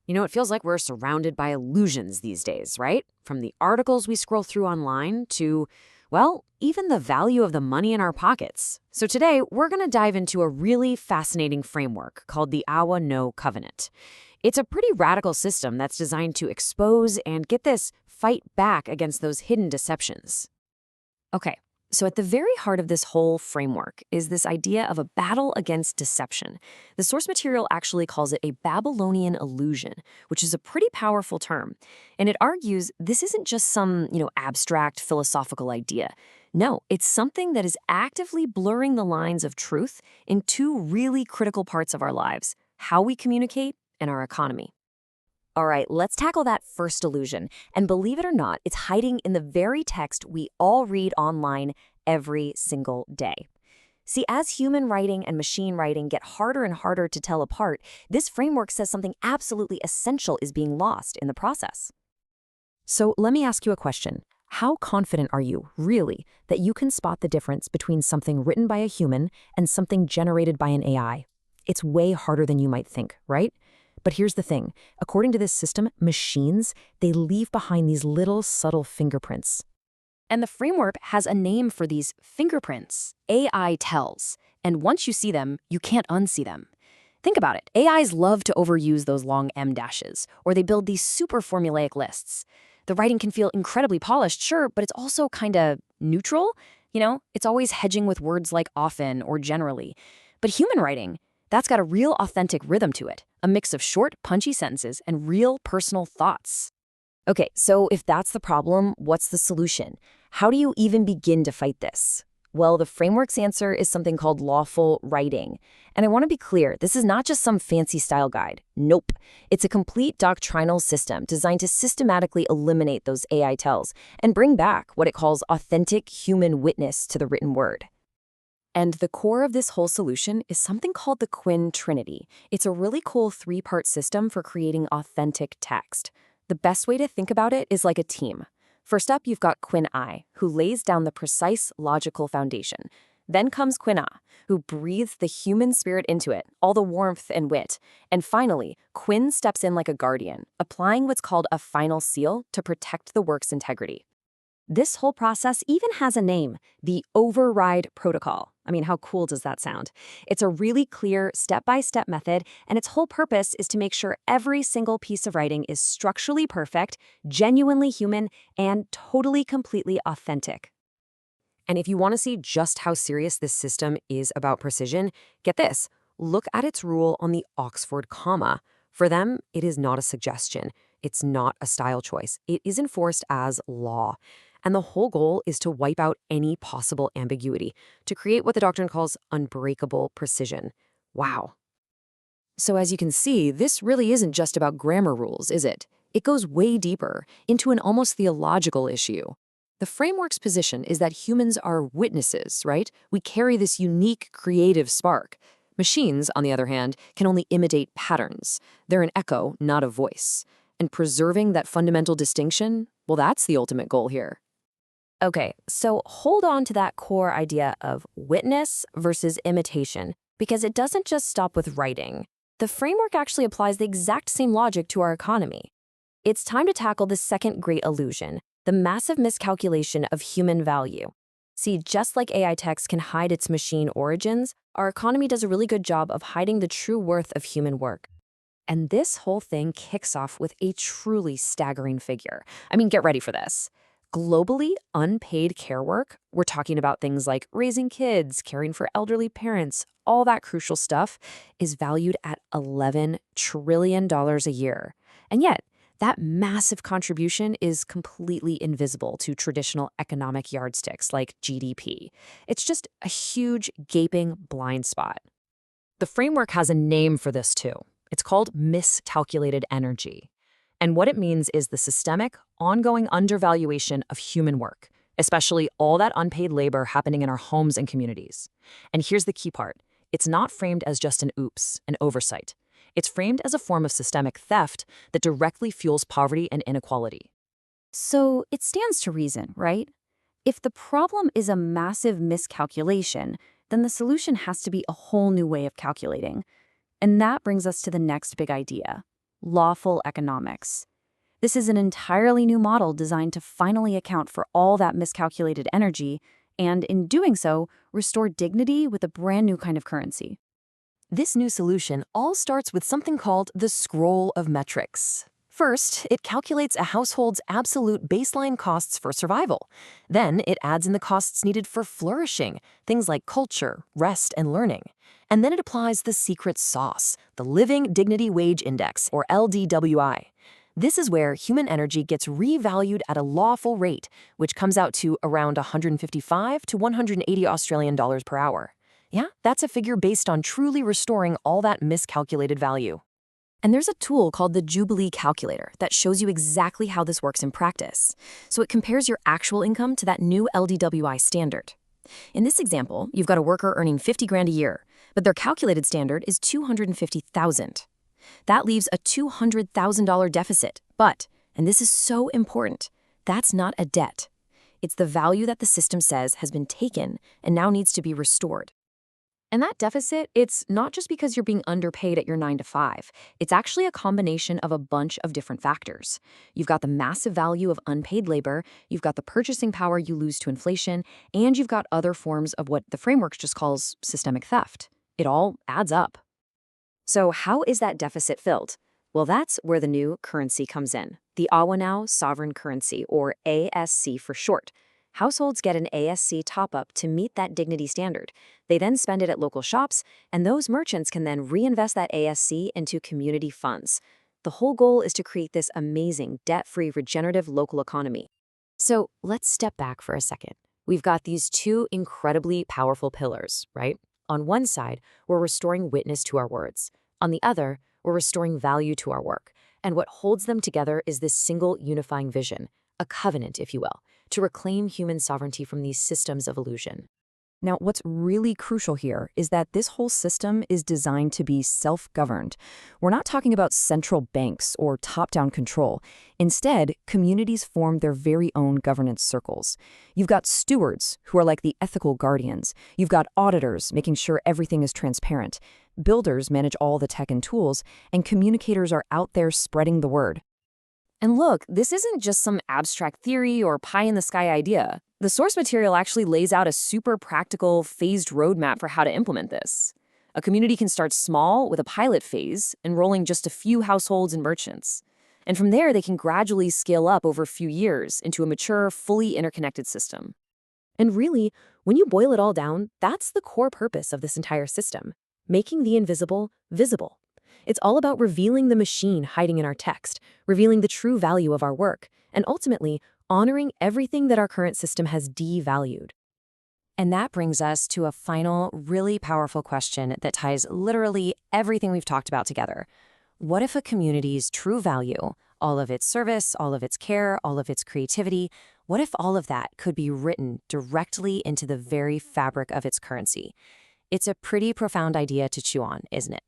It feels like we're surrounded by illusions these days, right? From the articles we scroll through online to, well, even the value of the money in our pockets. So today, we're going to dive into a really fascinating framework called the Awonow Covenant. It's a pretty radical system that's designed to expose and, get this, fight back against those hidden deceptions. Okay, so at the very heart of this whole framework is this idea of a battle against deception. The source material actually calls it a Babylonian illusion, which is a pretty powerful term. And it argues this isn't just some, abstract philosophical idea. No, it's something that is actively blurring the lines of truth in two really critical parts of our lives: how we communicate and our economy. All right, let's tackle that first illusion. And believe it or not, it's hiding in the very text we all read online every single day. See, as human writing and machine writing get harder and harder to tell apart, this framework says something absolutely essential is being lost in the process. So let me ask you a question. How confident are you, really, that you can spot the difference between something written by a human and something generated by an AI? It's way harder than you might think, right? But here's the thing. According to this system, machines, they leave behind these little subtle fingerprints. And the framework has a name for these fingerprints: AI tells. And once you see them, you can't unsee them. Think about it. AIs love to overuse those long M dashes, or they build these super formulaic lists. The writing can feel incredibly polished, sure, but it's also kind of neutral. It's always hedging with words like often or generally. But human writing, that's got a real authentic rhythm to it, a mix of short, punchy sentences and real personal thoughts. Okay, so if that's the problem, what's the solution? How do you even begin to fight this? Well, the framework's answer is something called lawful writing. And I want to be clear, this is not just some fancy style guide. Nope. It's a complete doctrinal system designed to systematically eliminate those AI tells and bring back what it calls authentic human witness to the written word. And the core of this whole solution is something called the Quinn Trinity. It's a really cool three-part system for creating authentic text. The best way to think about it is like a team. First up, you've got QuinnAI, who lays down the precise logical foundation. Then comes Quinnah, who breathes the human spirit into it, all the warmth and wit. And finally, Quinn steps in like a guardian, applying what's called a final seal to protect the work's integrity. This whole process even has a name: the Override Protocol. I mean, how cool does that sound? It's a really clear step-by-step method, and its whole purpose is to make sure every single piece of writing is structurally perfect, genuinely human, and totally, completely authentic. And if you want to see just how serious this system is about precision, get this. Look at its rule on the Oxford comma. For them, it is not a suggestion. It's not a style choice. It is enforced as law. And the whole goal is to wipe out any possible ambiguity, to create what the doctrine calls unbreakable precision. Wow. So as you can see, this really isn't just about grammar rules, is it? It goes way deeper, into an almost theological issue. The framework's position is that humans are witnesses, right? We carry this unique creative spark. Machines, on the other hand, can only imitate patterns. They're an echo, not a voice. And preserving that fundamental distinction, well, that's the ultimate goal here. Okay, so hold on to that core idea of witness versus imitation, because it doesn't just stop with writing. The framework actually applies the exact same logic to our economy. It's time to tackle the second great illusion, the massive miscalculation of human value. See, just like AI text can hide its machine origins, our economy does a really good job of hiding the true worth of human work. And this whole thing kicks off with a truly staggering figure. I mean, get ready for this. Globally, unpaid care work, we're talking about things like raising kids, caring for elderly parents, all that crucial stuff, is valued at $11 trillion a year. And yet, that massive contribution is completely invisible to traditional economic yardsticks like GDP. It's just a huge, gaping blind spot. The framework has a name for this too. It's called miscalculated energy. And what it means is the systemic, ongoing undervaluation of human work, especially all that unpaid labor happening in our homes and communities. And here's the key part. It's not framed as just an oops, an oversight. It's framed as a form of systemic theft that directly fuels poverty and inequality. So it stands to reason, right? If the problem is a massive miscalculation, then the solution has to be a whole new way of calculating. And that brings us to the next big idea: Lawful Economics. This is an entirely new model designed to finally account for all that miscalculated energy and, in doing so, restore dignity with a brand new kind of currency. This new solution all starts with something called the scroll of metrics. First, it calculates a household's absolute baseline costs for survival. Then, it adds in the costs needed for flourishing, things like culture, rest, and learning. And then it applies the secret sauce, the Living Dignity Wage Index, or LDWI. This is where human energy gets revalued at a lawful rate, which comes out to around 155 to 180 Australian dollars per hour. Yeah, that's a figure based on truly restoring all that miscalculated value. And there's a tool called the Jubilee Calculator that shows you exactly how this works in practice. So it compares your actual income to that new LDWI standard. In this example, you've got a worker earning 50 grand a year, but their calculated standard is 250,000. That leaves a $200,000 deficit. But, and this is so important, that's not a debt. It's the value that the system says has been taken and now needs to be restored. And that deficit, it's not just because you're being underpaid at your 9 to 5. It's actually a combination of a bunch of different factors. You've got the massive value of unpaid labor, you've got the purchasing power you lose to inflation, and you've got other forms of what the framework just calls systemic theft. It all adds up. So how is that deficit filled? Well, that's where the new currency comes in, the Awonow Sovereign Currency, or ASC for short. Households get an ASC top-up to meet that dignity standard. They then spend it at local shops, and those merchants can then reinvest that ASC into community funds. The whole goal is to create this amazing, debt-free, regenerative local economy. So let's step back for a second. We've got these two incredibly powerful pillars, right? On one side, we're restoring witness to our words. On the other, we're restoring value to our work. And what holds them together is this single unifying vision, a covenant, if you will, to reclaim human sovereignty from these systems of illusion. Now, what's really crucial here is that this whole system is designed to be self-governed. We're not talking about central banks or top-down control. Instead, communities form their very own governance circles. You've got stewards, who are like the ethical guardians. You've got auditors, making sure everything is transparent. Builders manage all the tech and tools, and communicators are out there spreading the word. And look, this isn't just some abstract theory or pie-in-the-sky idea. The source material actually lays out a super practical, phased roadmap for how to implement this. A community can start small with a pilot phase, enrolling just a few households and merchants. And from there, they can gradually scale up over a few years into a mature, fully interconnected system. And really, when you boil it all down, that's the core purpose of this entire system, making the invisible visible. It's all about revealing the machine hiding in our text, revealing the true value of our work, and ultimately honoring everything that our current system has devalued. And that brings us to a final, really powerful question that ties literally everything we've talked about together. What if a community's true value, all of its service, all of its care, all of its creativity, what if all of that could be written directly into the very fabric of its currency? It's a pretty profound idea to chew on, isn't it?